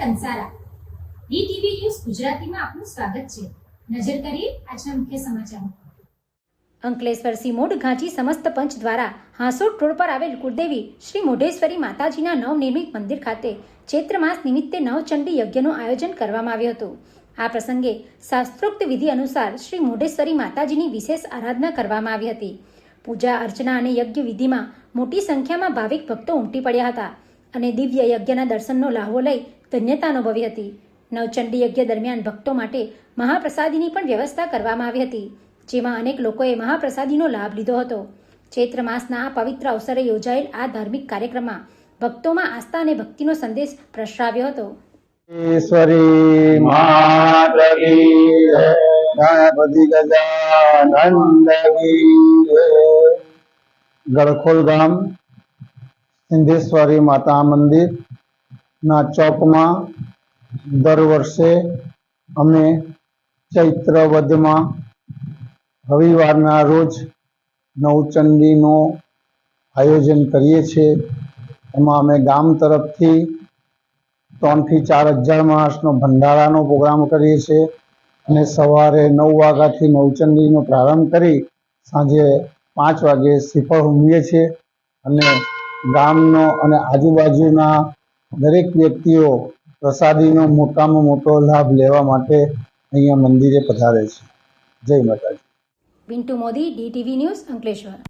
Kansara DTV news ગુજરાતીમાં આપનું સ્વાગત છે। નજર કરીએ આજના મુખ્ય સમાચારો। અંકલેશ્વર સિમોડ ઘાંચી સમસ્ત પંચ દ્વારા હાંસોટ રોડ પર આવેલ કુળદેવી શ્રી મોઢેશ્વરી માતાજીના નવનિર્મિત મંદિર ખાતે ચૈત્ર માસ નિમિત્તે નવચંડી યજ્ઞનું આયોજન કરવામાં આવ્યું હતું। આ પ્રસંગે શાસ્ત્રોક્ત વિધિ અનુસાર શ્રી મોઢેશ્વરી માતાજીની વિશેષ આરાધના કરવામાં આવી હતી। પૂજા અર્ચના અને યજ્ઞ વિધિમાં મોટી સંખ્યામાં ભાવિક ભક્તો ઉમટી પડ્યા હતા અને દિવ્ય યજ્ઞના દર્શનનો લાહવો લઈ ધન્યતા અનુભવી હતી। નવચંડી યજ્ઞ દરમિયાન ભક્તો માટે મહાપ્રસાદીની પણ વ્યવસ્થા કરવામાં આવી હતી, જેમાં અનેક લોકોએ મહાપ્રસાદીનો લાભ લીધો હતો। ચૈત્ર માસના આ પવિત્ર અવસરે યોજાયેલ આ ધાર્મિક કાર્યક્રમમાં ભક્તોમાં આસ્થા અને ભક્તિનો સંદેશ પ્રસરાવ્યો હતો। ईश्वरी मातकी गणपति गजानंद की गड़खोल गाम सिंधेश्वरी माता मंदिर ना चौकમાં દર વર્ષે અમે ચૈત્ર વધમાં રવિવારના રોજ નવચંડીનું આયોજન કરીએ છીએ। એમાં અમે ગામ તરફથી 3 થી 4 હજાર માણસનો ભંડારાનો પ્રોગ્રામ કરીએ છીએ અને સવારે 9 વાગ્યાથી નવચંડીનો પ્રારંભ કરી સાંજે 5 વાગે શ્રીફળ હોમીએ છીએ અને ગામનો અને આજુબાજુના દરેક વ્યક્તિઓ પ્રસાદીનો મોટામાં મોટો લાભ લેવા માટે અહીંયા મંદિરે પધારે છે। જય માતાજી। વિન્ટુ મોદી, ડીટીવી ન્યૂઝ, અંકલેશ્વર।